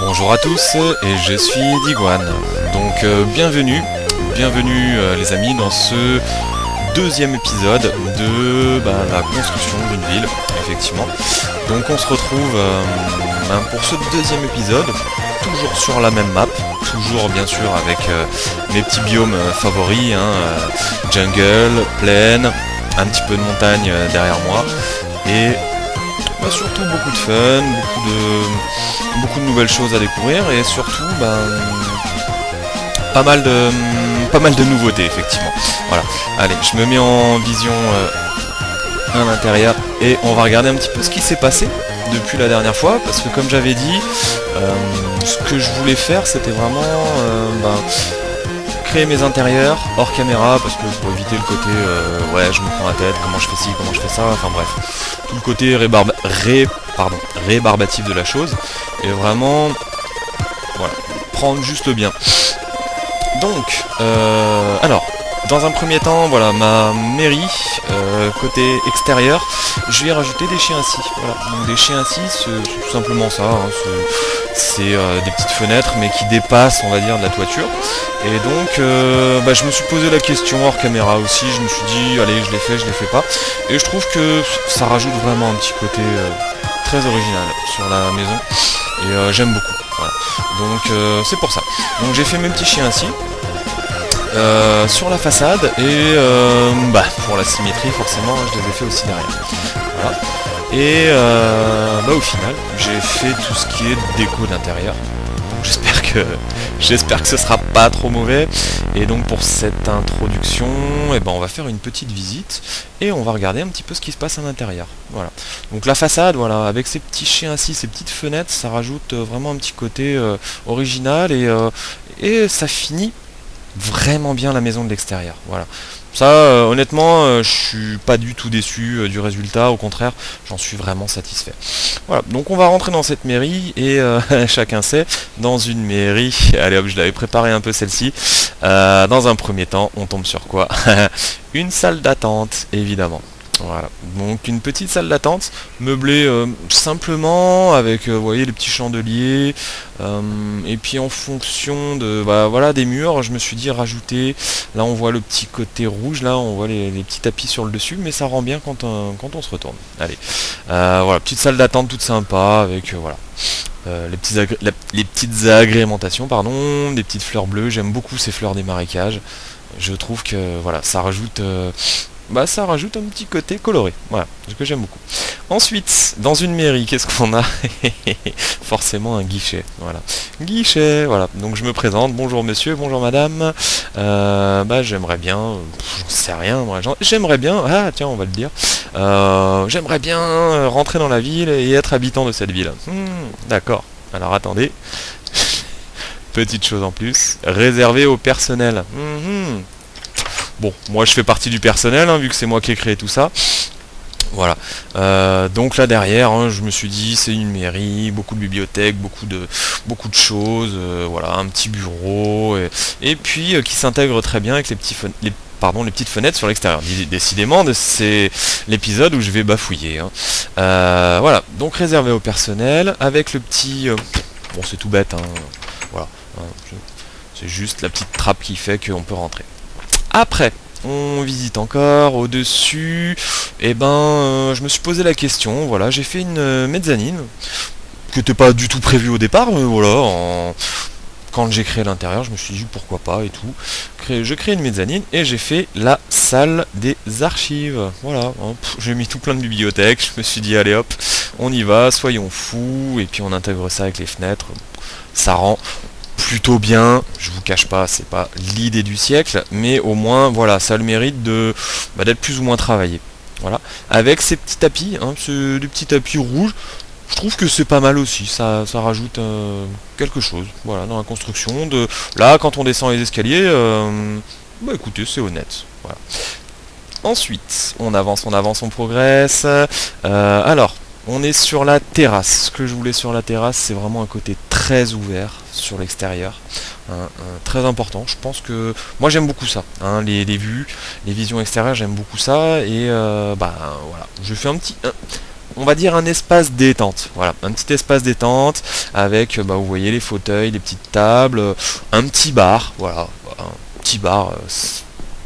Bonjour à tous, et je suis Digwan. Donc bienvenue les amis dans ce deuxième épisode de la construction d'une ville, effectivement. Donc on se retrouve pour ce deuxième épisode, toujours sur la même map, toujours bien sûr avec mes petits biomes favoris, jungle, plaine, un petit peu de montagne derrière moi, et surtout beaucoup de fun, beaucoup de nouvelles choses à découvrir, et surtout pas mal de nouveautés, effectivement. Voilà, allez, je me mets en vision à l'intérieur et on va regarder un petit peu ce qui s'est passé depuis la dernière fois, parce que comme j'avais dit, ce que je voulais faire, c'était vraiment créer mes intérieurs hors caméra, parce que pour éviter le côté ouais, je me prends la tête, comment je fais ci, comment je fais ça, enfin bref, tout le côté rébarbatif de la chose, et vraiment voilà, prendre juste le bien. Donc alors dans un premier temps, voilà, ma mairie, côté extérieur, je vais rajouter des chiens assis. Voilà. Donc des chiens assis, c'est tout simplement ça, c'est des petites fenêtres mais qui dépassent, on va dire, de la toiture. Et donc je me suis posé la question hors caméra aussi, je me suis dit allez, je l'ai fait pas. Et je trouve que ça rajoute vraiment un petit côté très original sur la maison. Et j'aime beaucoup. Voilà. Donc c'est pour ça. Donc j'ai fait mes petits chiens assis. Sur la façade, et pour la symétrie forcément je les ai fait aussi derrière. Voilà. Et au final j'ai fait tout ce qui est déco d'intérieur. J'espère que ce sera pas trop mauvais. Et donc pour cette introduction, on va faire une petite visite et on va regarder un petit peu ce qui se passe à l'intérieur. Voilà. Donc la façade, voilà, avec ces petits chiens assis, ces petites fenêtres, ça rajoute vraiment un petit côté original, et ça finit vraiment bien la maison de l'extérieur. Voilà. Ça, honnêtement, je suis pas du tout déçu du résultat, au contraire, j'en suis vraiment satisfait. Voilà, donc on va rentrer dans cette mairie, et chacun sait, dans une mairie, allez hop, je l'avais préparé un peu celle-ci, dans un premier temps, on tombe sur quoi? Une salle d'attente, évidemment. Voilà, donc une petite salle d'attente, meublée simplement avec, vous voyez, les petits chandeliers, et puis en fonction de, voilà, des murs, je me suis dit rajouter, là on voit le petit côté rouge, là on voit les petits tapis sur le dessus, mais ça rend bien quand on se retourne. Allez, voilà, petite salle d'attente toute sympa, avec, voilà, les petites agrémentations, pardon, des petites fleurs bleues, j'aime beaucoup ces fleurs des marécages, je trouve que, voilà, ça rajoute un petit côté coloré, voilà, ce que j'aime beaucoup. Ensuite, dans une mairie, qu'est-ce qu'on a? Forcément un guichet, voilà. Guichet, voilà, donc je me présente, bonjour monsieur, bonjour madame, j'aimerais bien, j'en sais rien, moi, j'aimerais bien, ah tiens, on va le dire, j'aimerais bien rentrer dans la ville et être habitant de cette ville. D'accord, alors attendez, petite chose en plus, réservé au personnel. Bon, moi je fais partie du personnel, vu que c'est moi qui ai créé tout ça. Voilà. Donc là derrière, je me suis dit, c'est une mairie, beaucoup de bibliothèques, beaucoup de choses, voilà, un petit bureau, et puis qui s'intègre très bien avec les petites fenêtres sur l'extérieur. Décidément, c'est l'épisode où je vais bafouiller. Voilà, donc réservé au personnel, avec le petit... bon, c'est tout bête, voilà. C'est juste la petite trappe qui fait qu'on peut rentrer. Après, on visite encore, au-dessus, je me suis posé la question, voilà, j'ai fait une mezzanine, qui n'était pas du tout prévue au départ, mais voilà, quand j'ai créé l'intérieur, je me suis dit pourquoi pas et tout. Je crée une mezzanine et j'ai fait la salle des archives, voilà, j'ai mis tout plein de bibliothèques, je me suis dit allez hop, on y va, soyons fous, et puis on intègre ça avec les fenêtres, ça rend plutôt bien, je vous cache pas, c'est pas l'idée du siècle, mais au moins voilà, ça a le mérite d'être plus ou moins travaillé. Voilà, avec ces petits tapis, des petits tapis rouges, je trouve que c'est pas mal aussi, ça rajoute quelque chose, voilà, dans la construction. Là, quand on descend les escaliers, écoutez, c'est honnête. Voilà. Ensuite, on avance, on progresse. Alors, on est sur la terrasse. Ce que je voulais sur la terrasse, c'est vraiment un côté très ouvert sur l'extérieur, très important. Je pense que moi j'aime beaucoup ça, les vues, les visions extérieures, j'aime beaucoup ça. Et voilà, je fais un on va dire un espace détente. Voilà, un petit espace détente avec, vous voyez les fauteuils, les petites tables, un petit bar, voilà, un petit bar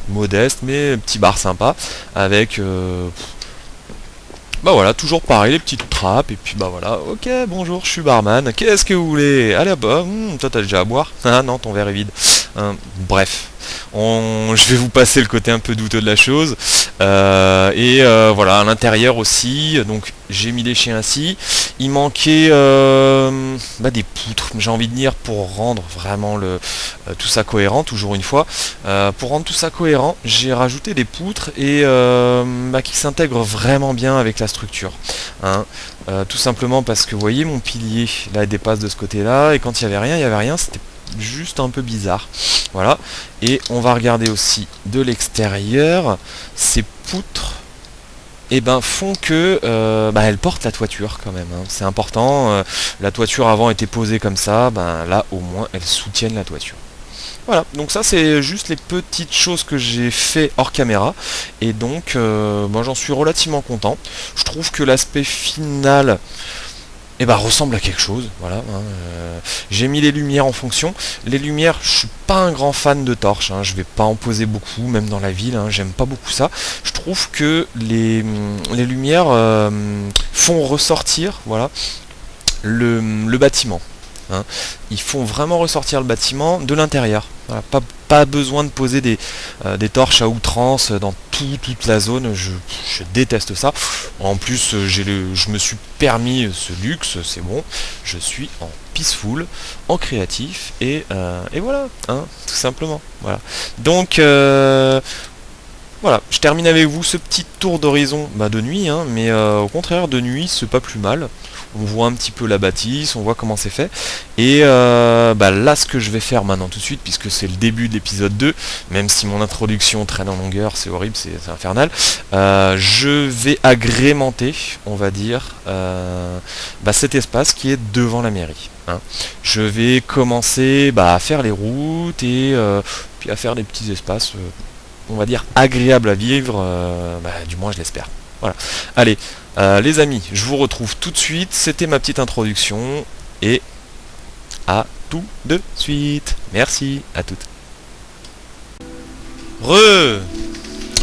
modeste, mais petit bar sympa, avec voilà, toujours pareil, les petites trappes, et puis voilà, ok, bonjour, je suis barman, qu'est-ce que vous voulez? Allez, toi t'as déjà à boire? Ah non, ton verre est vide. Bref, je vais vous passer le côté un peu douteux de la chose. Voilà, à l'intérieur aussi, donc j'ai mis les chiens ainsi. Il manquait des poutres, j'ai envie de dire, pour rendre vraiment tout ça cohérent, toujours une fois. Pour rendre tout ça cohérent, j'ai rajouté des poutres et qui s'intègrent vraiment bien avec la structure. Tout simplement parce que vous voyez mon pilier, là il dépasse de ce côté-là, et quand il n'y avait rien, c'était juste un peu bizarre. Voilà. Et on va regarder aussi de l'extérieur. Ces poutres font que elles portent la toiture quand même. C'est important. La toiture avant était posée comme ça. Là au moins elles soutiennent la toiture. Voilà, donc ça c'est juste les petites choses que j'ai fait hors caméra, et donc j'en suis relativement content. Je trouve que l'aspect final ressemble à quelque chose, voilà. J'ai mis les lumières en fonction. Les lumières, je suis pas un grand fan de torches, je vais pas en poser beaucoup, même dans la ville, j'aime pas beaucoup ça. Je trouve que les lumières font ressortir, voilà, le bâtiment. Ils font vraiment ressortir le bâtiment de l'intérieur. Voilà, pas besoin de poser des torches à outrance dans toute la zone. Je déteste ça. En plus, je me suis permis ce luxe, c'est bon. Je suis en peaceful, en créatif, et voilà, tout simplement. Voilà. Donc voilà, je termine avec vous ce petit tour d'horizon de nuit, mais au contraire, de nuit, c'est pas plus mal. On voit un petit peu la bâtisse, on voit comment c'est fait. Et là, ce que je vais faire maintenant tout de suite, puisque c'est le début de l'épisode 2, même si mon introduction traîne en longueur, c'est horrible, c'est infernal, je vais agrémenter, on va dire, cet espace qui est devant la mairie. Je vais commencer à faire les routes et puis à faire des petits espaces, on va dire, agréables à vivre, du moins je l'espère. Voilà. Allez, les amis, je vous retrouve tout de suite. C'était ma petite introduction. Et à tout de suite. Merci, à toutes.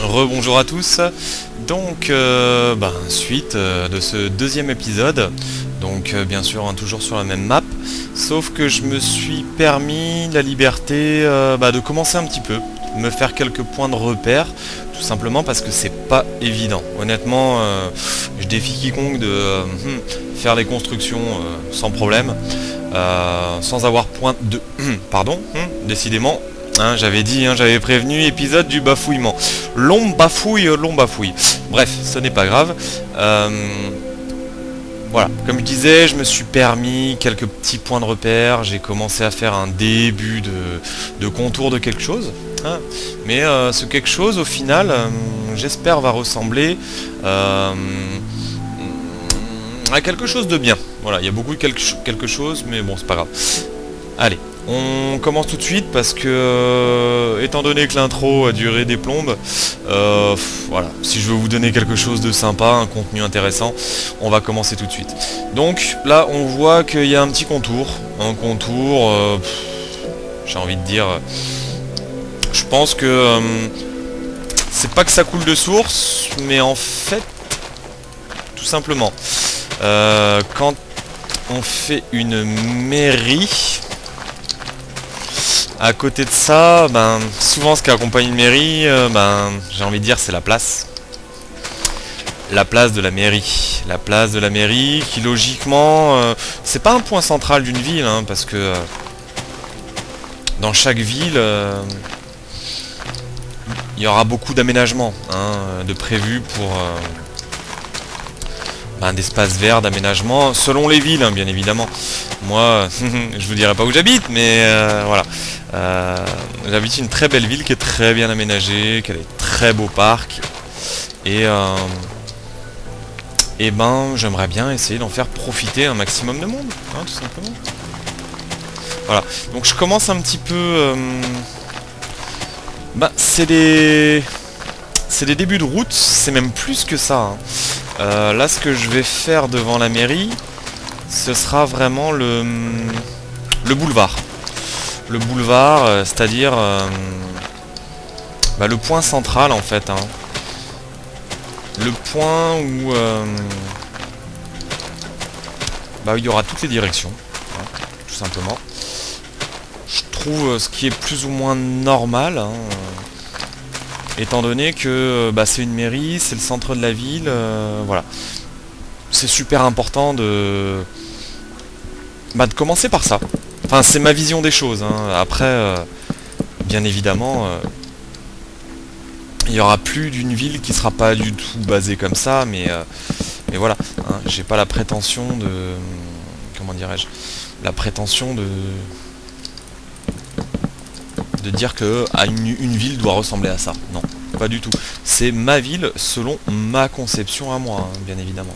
Bonjour à tous. Donc, suite de ce deuxième épisode. Donc, bien sûr, toujours sur la même map. Sauf que je me suis permis la liberté de commencer un petit peu. Me faire quelques points de repère. Tout simplement parce que c'est pas évident. Honnêtement, je défie quiconque de faire les constructions sans problème, sans avoir point de... Pardon, décidément, j'avais dit, j'avais prévenu, épisode du bafouillement. L'on bafouille. Bref, ce n'est pas grave. Voilà, comme je disais, je me suis permis quelques petits points de repère, j'ai commencé à faire un début de contour de quelque chose, mais ce quelque chose, au final, j'espère va ressembler à quelque chose de bien. Voilà, il y a beaucoup de quelque chose, mais bon, c'est pas grave. Allez, on commence tout de suite parce que, étant donné que l'intro a duré des plombes, voilà, si je veux vous donner quelque chose de sympa, un contenu intéressant, on va commencer tout de suite. Donc là, on voit qu'il y a un petit contour, j'ai envie de dire, je pense que c'est pas que ça coule de source, mais en fait, tout simplement, quand on fait une mairie, à côté de ça, souvent ce qui accompagne une mairie, j'ai envie de dire, c'est la place. La place de la mairie. La place de la mairie qui, logiquement, c'est pas un point central d'une ville, parce que dans chaque ville, il y aura beaucoup d'aménagements de prévus pour d'espaces verts, d'aménagement, selon les villes, bien évidemment. Moi, je vous dirai pas où j'habite, mais voilà. J'habite une très belle ville qui est très bien aménagée, qui a des très beaux parcs, et j'aimerais bien essayer d'en faire profiter un maximum de monde, tout simplement. Voilà, donc je commence un petit peu... c'est des débuts de route, c'est même plus que ça. Là, ce que je vais faire devant la mairie, ce sera vraiment le boulevard. Le boulevard, c'est-à-dire le point central en fait. Hein. Le point où il y aura toutes les directions, hein, tout simplement. Je trouve ce qui est plus ou moins normal, hein, étant donné que c'est une mairie, c'est le centre de la ville, voilà. C'est super important de commencer par ça. Enfin, c'est ma vision des choses. Hein. Après, bien évidemment, il n'y aura plus d'une ville qui sera pas du tout basée comme ça, mais voilà. Hein, j'ai pas la prétention de... Comment dirais-je? La prétention de dire que une ville doit ressembler à ça. Non, pas du tout. C'est ma ville selon ma conception à moi, hein, bien évidemment.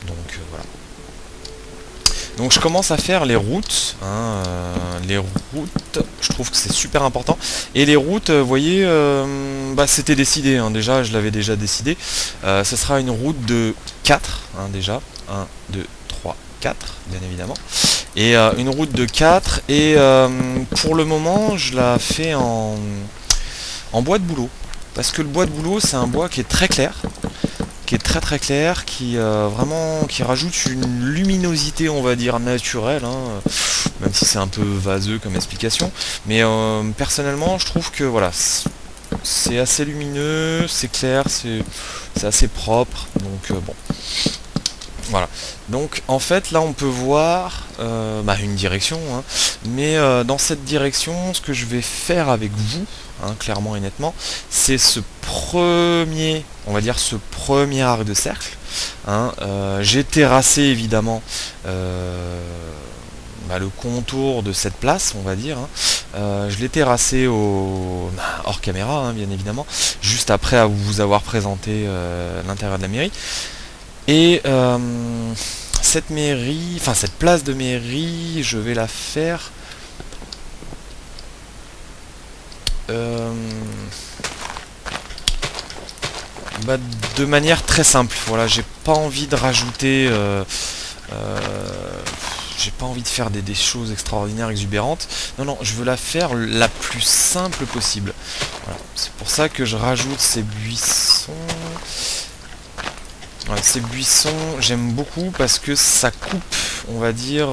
Donc voilà. Donc je commence à faire les routes. Hein, les routes, je trouve que c'est super important. Et les routes, vous voyez, c'était décidé. Hein, déjà, je l'avais déjà décidé. Ce sera une route de 4, hein, déjà. 1, 2, 3, 4, bien évidemment. Et une route de 4. Et pour le moment, je la fais en bois de bouleau. Parce que le bois de bouleau, c'est un bois qui est très clair. Qui est très très clair, qui vraiment qui rajoute une luminosité, on va dire, naturelle, hein, même si c'est un peu vaseux comme explication, mais personnellement je trouve que voilà, c'est assez lumineux, c'est clair, c'est assez propre, donc bon. Voilà, donc en fait là on peut voir une direction, hein, mais dans cette direction, ce que je vais faire avec vous, hein, clairement et nettement, c'est ce premier, on va dire ce premier arc de cercle. Hein, j'ai terrassé évidemment le contour de cette place, on va dire. Hein. Je l'ai terrassé hors caméra, hein, bien évidemment, juste après à vous avoir présenté l'intérieur de la mairie. Et cette place de mairie, je vais la faire de manière très simple. Voilà, j'ai pas envie de rajouter, j'ai pas envie de faire des choses extraordinaires, exubérantes. Non, je veux la faire la plus simple possible. Voilà, c'est pour ça que je rajoute ces buissons. Ces buissons, j'aime beaucoup parce que ça coupe, on va dire,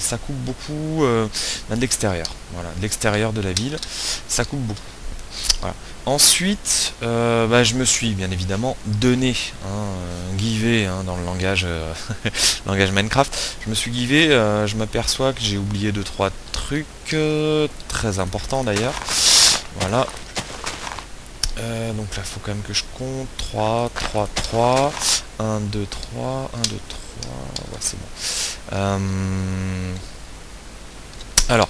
ça coupe beaucoup de l'extérieur. Voilà, de l'extérieur de la ville, ça coupe beaucoup. Voilà. Ensuite, je me suis bien évidemment donné, givé, hein, dans le langage, langage Minecraft. Je me suis givé, je m'aperçois que j'ai oublié 2-3 trucs très importants d'ailleurs. Voilà. Donc là, il faut quand même que je compte 3, 3, 3, 1, 2, 3, 1, 2, 3, ouais, c'est bon. Alors,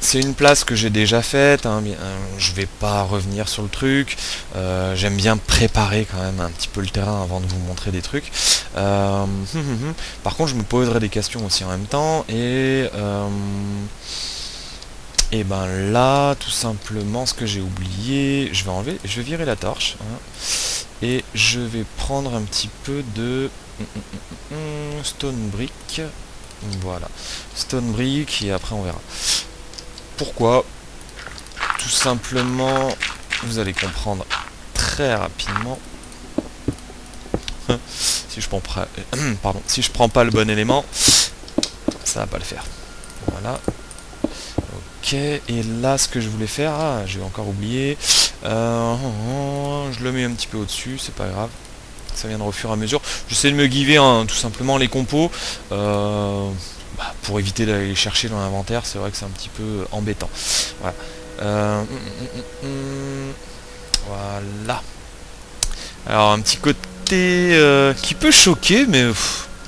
c'est une place que j'ai déjà faite, hein, je vais pas revenir sur le truc, j'aime bien préparer quand même un petit peu le terrain avant de vous montrer des trucs. Par contre, je me poserai des questions aussi en même temps, et ben là, tout simplement, ce que j'ai oublié, je vais virer la torche, hein, et je vais prendre un petit peu de stone brick, voilà, stone brick, et après on verra. Pourquoi? Tout simplement, vous allez comprendre très rapidement. Si je prends pas le bon élément, ça va pas le faire. Voilà. Ok, et là ce que je voulais faire, j'ai encore oublié, je le mets un petit peu au-dessus, c'est pas grave, ça viendra au fur et à mesure. J'essaie de me giver, hein, tout simplement les compos, pour éviter d'aller les chercher dans l'inventaire, c'est vrai que c'est un petit peu embêtant. Voilà. Voilà. Alors un petit côté qui peut choquer, mais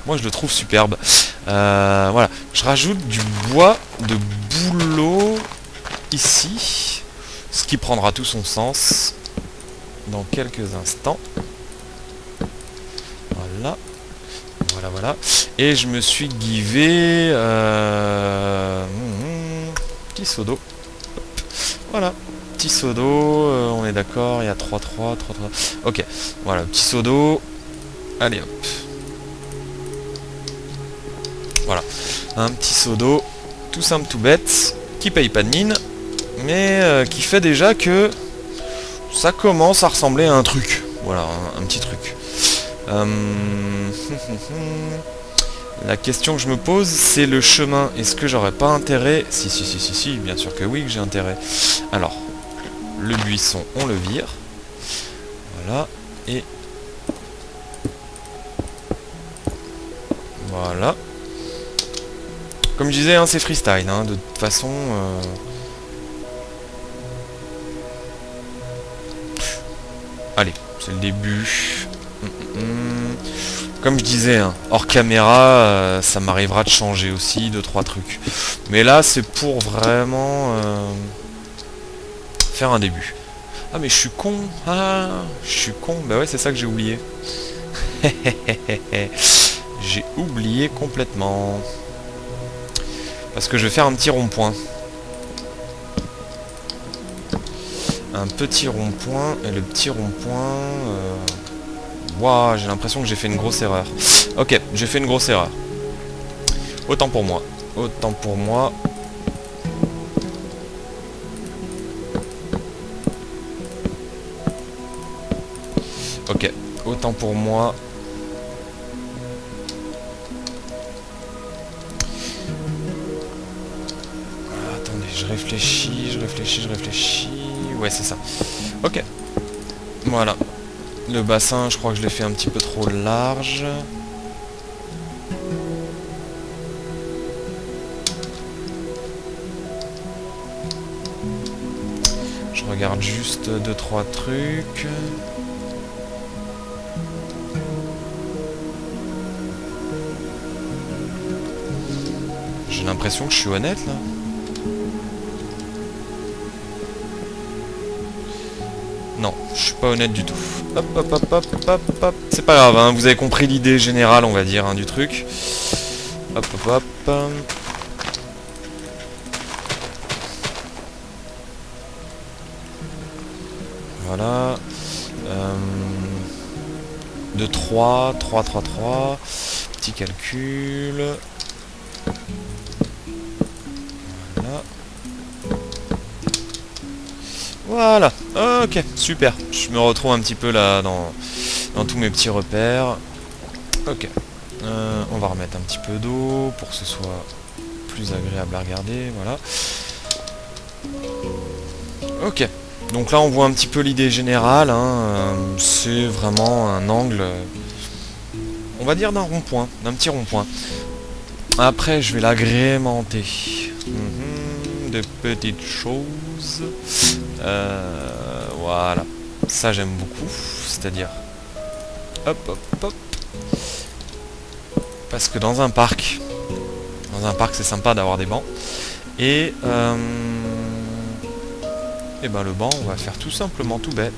moi je le trouve superbe. Voilà, je rajoute du bois de bouleau ici, ce qui prendra tout son sens dans quelques instants. Voilà, voilà. Et je me suis givé petit seau d'eau. Voilà, petit seau d'eau, on est d'accord, il y a 3, 3, 3, 3. Ok, voilà, petit seau d'eau. Allez hop. Voilà. Un petit seau d'eau, tout simple, tout bête, qui paye pas de mine, mais qui fait déjà que ça commence à ressembler à un truc. Voilà, un petit truc. La question que je me pose, c'est le chemin. Est-ce que j'aurais pas intérêt... Si, bien sûr que oui, que j'ai intérêt. Alors, le buisson, on le vire. Voilà, et... Voilà. Comme je disais, hein, c'est freestyle, hein, de toute façon... Allez, c'est le début. Comme je disais, hein, hors caméra, ça m'arrivera de changer aussi 2-3 trucs. Mais là, c'est pour vraiment faire un début. Ah, mais je suis con. Ah, je suis con. Bah ouais, c'est ça que j'ai oublié. J'ai oublié complètement. Parce que je vais faire un petit rond-point. Un petit rond-point. Et le petit rond-point... Waouh, j'ai l'impression que j'ai fait une grosse erreur. Ok, j'ai fait une grosse erreur. Autant pour moi. Autant pour moi. Ok, autant pour moi. Attendez, je réfléchis. Ouais, c'est ça. Ok. Voilà. Le bassin, je crois que je l'ai fait un petit peu trop large. Je regarde juste 2-3 trucs. J'ai l'impression que je suis honnête là. Non, je suis pas honnête du tout. Hop, hop, hop, hop, hop, hop. C'est pas grave, hein, vous avez compris l'idée générale, on va dire, hein, du truc. Hop, hop, hop. Voilà. De 3, 3, 3, 3. Petit calcul. Voilà, ok, super. Je me retrouve un petit peu là dans tous mes petits repères. Ok, on va remettre un petit peu d'eau pour que ce soit plus agréable à regarder, voilà. Ok, donc là on voit un petit peu l'idée générale, hein. C'est vraiment un angle, on va dire d'un rond-point, d'un petit rond-point. Après je vais l'agrémenter. De petites choses. Voilà. Ça j'aime beaucoup. C'est-à-dire... Hop, hop, hop. Parce que dans un parc c'est sympa d'avoir des bancs. Et ben le banc, on va faire tout simplement tout bête.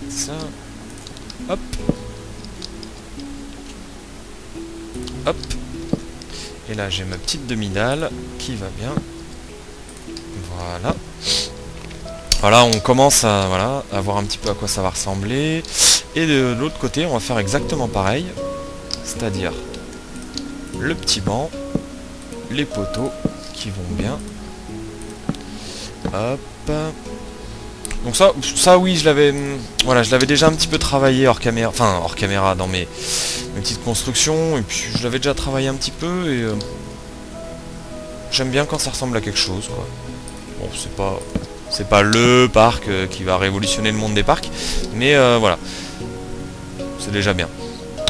Hop. Hop. Et là j'ai ma petite demi-dalle qui va bien. Voilà. Voilà, on commence à, voilà, à voir un petit peu à quoi ça va ressembler. Et de l'autre côté, on va faire exactement pareil. C'est-à-dire le petit banc, les poteaux qui vont bien. Hop. Donc ça oui, je l'avais déjà un petit peu travaillé hors caméra dans mes petites constructions. Et puis je l'avais déjà travaillé un petit peu et j'aime bien quand ça ressemble à quelque chose, quoi. Bon, c'est pas le parc qui va révolutionner le monde des parcs, mais voilà, c'est déjà bien.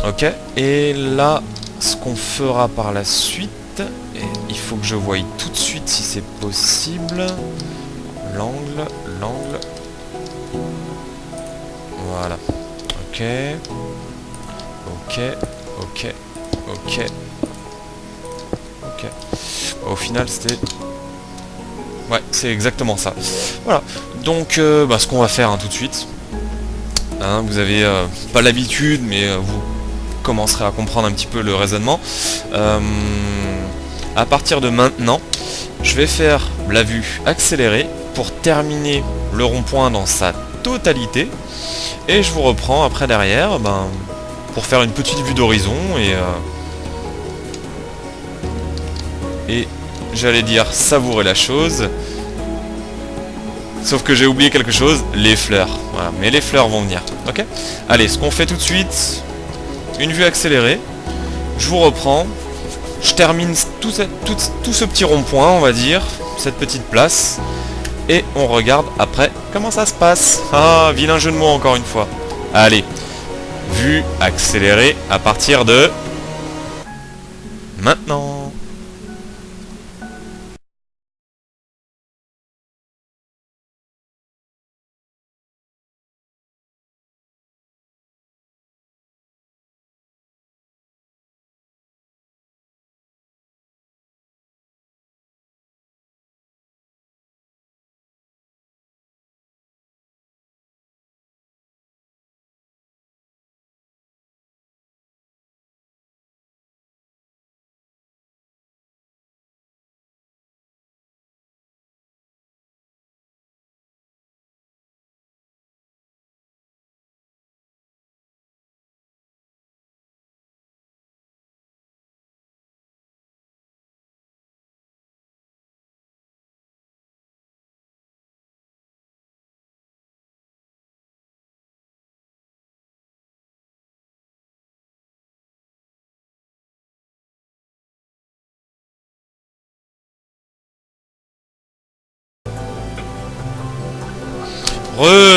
Ok, et là, ce qu'on fera par la suite, et il faut que je voie tout de suite si c'est possible, l'angle, voilà, ok, au final c'était... Ouais, c'est exactement ça. Voilà. Donc, ce qu'on va faire tout de suite. Hein, vous avez pas l'habitude, mais vous commencerez à comprendre un petit peu le raisonnement. À partir de maintenant, je vais faire la vue accélérée pour terminer le rond-point dans sa totalité. Et je vous reprends après derrière, pour faire une petite vue d'horizon et j'allais dire savourer la chose. Sauf que j'ai oublié quelque chose, les fleurs. Voilà, mais les fleurs vont venir. Ok. Allez, ce qu'on fait tout de suite, une vue accélérée. Je vous reprends. Je termine tout ce petit rond-point, on va dire, cette petite place. Et on regarde après comment ça se passe. Ah, vilain jeu de mots encore une fois. Allez, vue accélérée à partir de maintenant.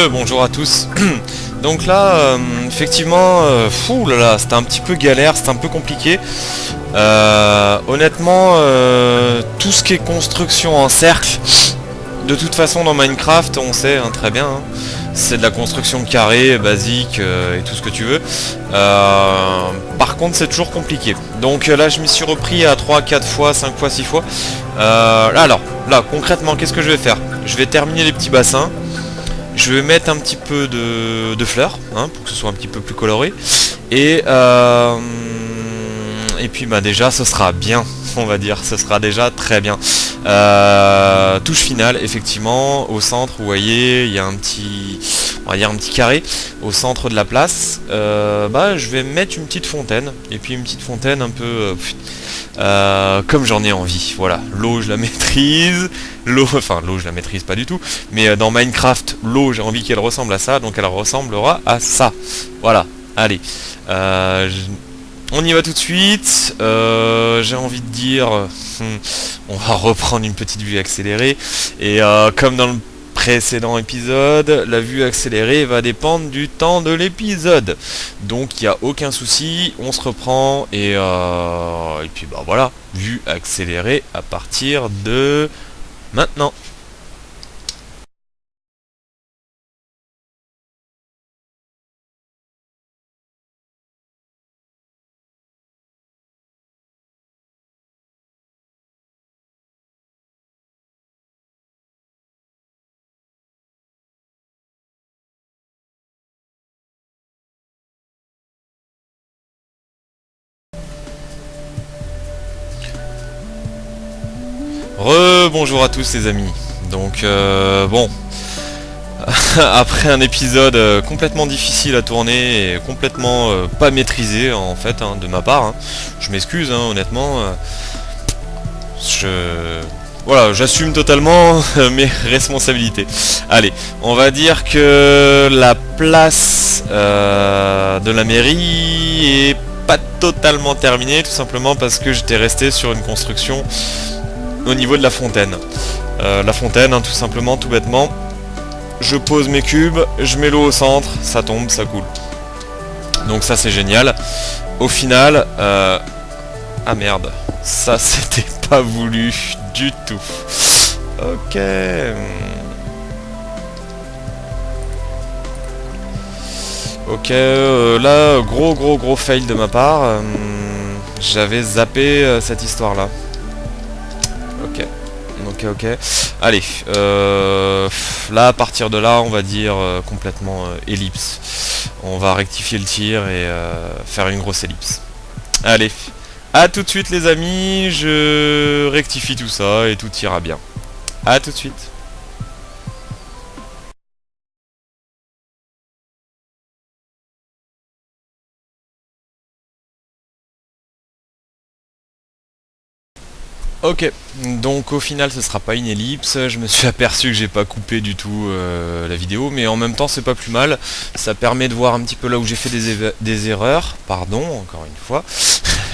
Bonjour à tous. Donc là, effectivement, fou là là, c'était un petit peu galère, c'était un peu compliqué. Honnêtement, tout ce qui est construction en cercle, de toute façon dans Minecraft, on sait hein, très bien, hein, c'est de la construction carrée, basique et tout ce que tu veux. Par contre, c'est toujours compliqué. Donc là, je m'y suis repris à 3, 4 fois, 5 fois, 6 fois. Alors, là, concrètement, qu'est-ce que je vais faire? Je vais terminer les petits bassins. Je vais mettre un petit peu de fleurs, hein, pour que ce soit un petit peu plus coloré. Et puis bah déjà ce sera bien, on va dire, ce sera déjà très bien. Touche finale, effectivement, au centre, vous voyez, il y a un petit, on va dire un petit carré au centre de la place. Bah je vais mettre une petite fontaine, et puis une petite fontaine un peu comme j'en ai envie. Voilà, l'eau je la maîtrise, l'eau je la maîtrise pas du tout, mais dans Minecraft, l'eau j'ai envie qu'elle ressemble à ça, donc elle ressemblera à ça. Voilà, allez. On y va tout de suite. J'ai envie de dire, on va reprendre une petite vue accélérée. Et comme dans le précédent épisode, la vue accélérée va dépendre du temps de l'épisode. Donc il n'y a aucun souci, on se reprend et puis bah voilà, vue accélérée à partir de maintenant. Bonjour à tous les amis. Donc bon, après un épisode complètement difficile à tourner et complètement pas maîtrisé en fait hein, de ma part, hein. Je m'excuse hein, honnêtement. Voilà, j'assume totalement mes responsabilités. Allez, on va dire que la place de la mairie est pas totalement terminée, tout simplement parce que j'étais resté sur une construction au niveau de la fontaine. La fontaine, hein, tout simplement, tout bêtement. Je pose mes cubes, je mets l'eau au centre, ça tombe, ça coule. Donc ça c'est génial. Au final, ah merde, ça c'était pas voulu du tout. Ok. Ok, là, gros fail de ma part. J'avais zappé cette histoire-là. Ok. Allez, là, à partir de là, on va dire complètement ellipse. On va rectifier le tir et faire une grosse ellipse. Allez, à tout de suite les amis, je rectifie tout ça et tout ira bien. À tout de suite. Ok, donc au final ce sera pas une ellipse, je me suis aperçu que j'ai pas coupé du tout la vidéo, mais en même temps c'est pas plus mal, ça permet de voir un petit peu là où j'ai fait des erreurs, pardon encore une fois,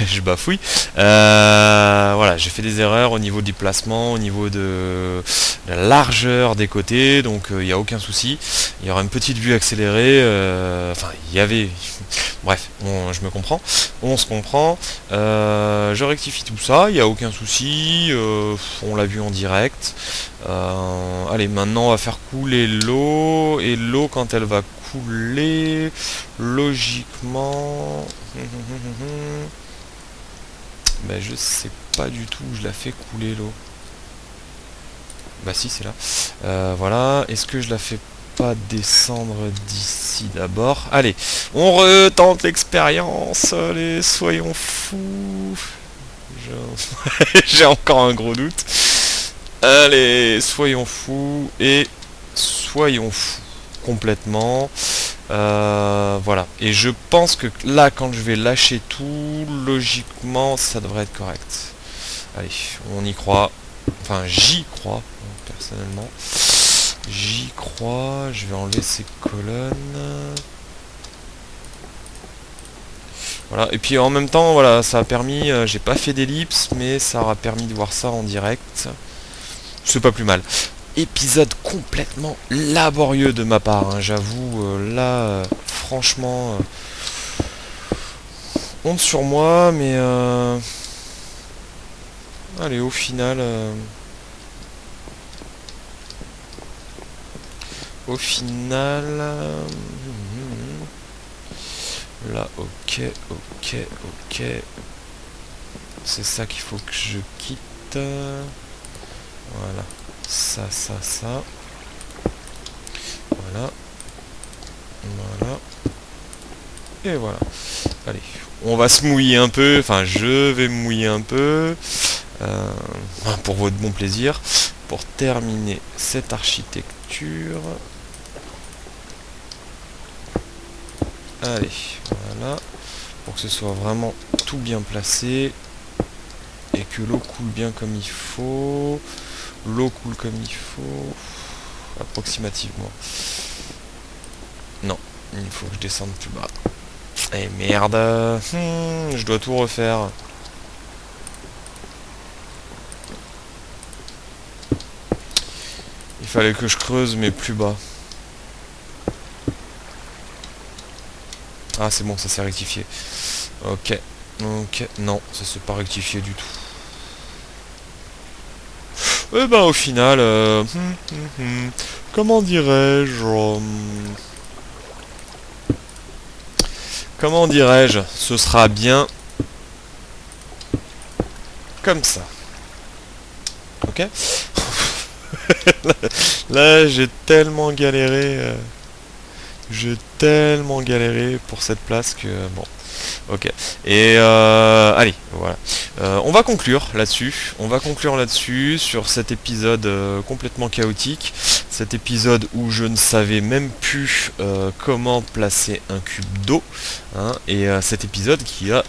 je bafouille, voilà, j'ai fait des erreurs au niveau du placement, au niveau de la largeur des côtés, donc il n'y a aucun souci, il y aura une petite vue accélérée, enfin il y avait, bref, je me comprends, on se comprend, je rectifie tout ça, il n'y a aucun souci, on l'a vu en direct. Allez, maintenant on va faire couler l'eau, et l'eau quand elle va couler, logiquement... ben je sais pas du tout où je la fais couler l'eau. Bah si, c'est là. Voilà, est-ce que je la fais pas descendre d'ici d'abord? Allez, on retente l'expérience, allez, soyons fous. J'ai encore un gros doute. Allez, soyons fous et soyons fous complètement. Voilà. Et je pense que là, quand je vais lâcher tout, logiquement, ça devrait être correct. Allez, on y croit. Enfin, j'y crois, personnellement. J'y crois. Je vais enlever ces colonnes. Voilà, et puis en même temps, voilà, ça a permis, j'ai pas fait d'ellipse, mais ça aura permis de voir ça en direct. C'est pas plus mal. Épisode complètement laborieux de ma part, hein, j'avoue, là, franchement, honte sur moi, mais allez, au final, là, ok, ok, ok. C'est ça qu'il faut que je quitte. Voilà. Ça. Voilà. Voilà. Et voilà. Allez. On va se mouiller un peu. Enfin, je vais me mouiller un peu. Pour votre bon plaisir. Pour terminer cette architecture. Allez. Voilà. Pour que ce soit vraiment tout bien placé. Et que l'eau coule bien comme il faut. L'eau coule comme il faut. Approximativement. Non, il faut que je descende plus bas. Eh merde, je dois tout refaire. Il fallait que je creuse mais plus bas. Ah c'est bon, ça s'est rectifié. Ok, ok, non, ça s'est pas rectifié du tout. Et ben au final, comment dirais-je, comment dirais-je, ce sera bien comme ça. Ok. Là j'ai tellement galéré. J'ai tellement galéré pour cette place que bon. Ok. Et allez, voilà. On va conclure là-dessus. On va conclure là-dessus sur cet épisode complètement chaotique. Cet épisode où je ne savais même plus comment placer un cube d'eau. Hein, et cet épisode qui a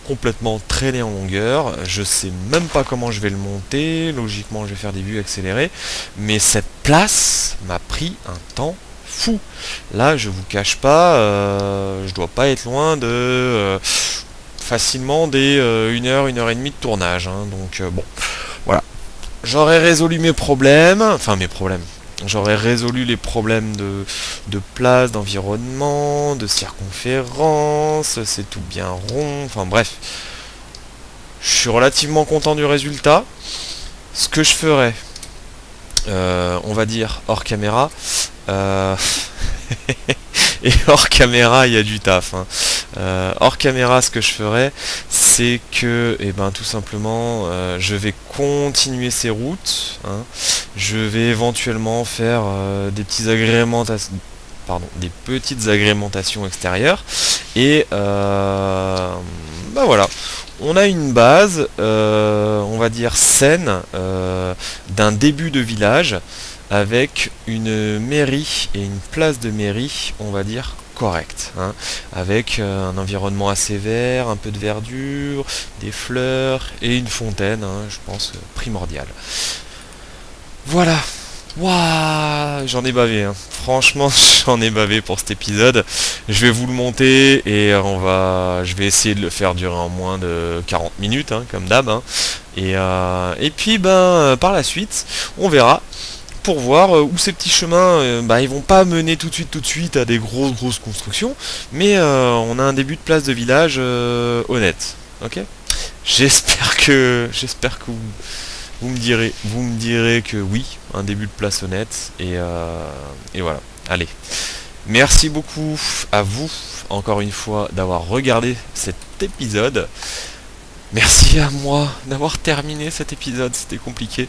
complètement traîné en longueur. Je sais même pas comment je vais le monter. Logiquement, je vais faire des vues accélérées. Mais cette place m'a pris un temps fou. Là, je vous cache pas, je dois pas être loin de facilement des 1 heure et demie de tournage. Hein, donc bon, voilà. J'aurais résolu mes problèmes, enfin mes problèmes. J'aurais résolu les problèmes de place, d'environnement, de circonférence, c'est tout bien rond, enfin bref. Je suis relativement content du résultat. Ce que je ferais, on va dire hors caméra, et hors caméra il y a du taf, hein. Hors caméra ce que je ferais c'est que tout simplement je vais continuer ces routes, hein. Je vais éventuellement faire des petites agrémentations extérieures et voilà, on a une base on va dire saine d'un début de village avec une mairie et une place de mairie, on va dire, correct, hein, avec un environnement assez vert, un peu de verdure, des fleurs et une fontaine, hein, je pense primordial. Voilà. Waouh, j'en ai bavé, hein. Franchement, j'en ai bavé pour cet épisode. Je vais vous le monter et je vais essayer de le faire durer en moins de 40 minutes, hein, comme d'hab, hein. Et puis, par la suite, on verra pour voir où ces petits chemins, ils vont pas mener tout de suite à des grosses constructions, mais on a un début de place de village honnête. Ok. J'espère que vous me direz que oui, un début de place honnête, et voilà. Allez, merci beaucoup à vous, encore une fois, d'avoir regardé cet épisode. Merci à moi d'avoir terminé cet épisode, c'était compliqué.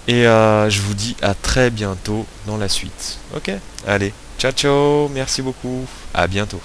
Et je vous dis à très bientôt dans la suite. Ok. Allez, ciao ciao, merci beaucoup, à bientôt.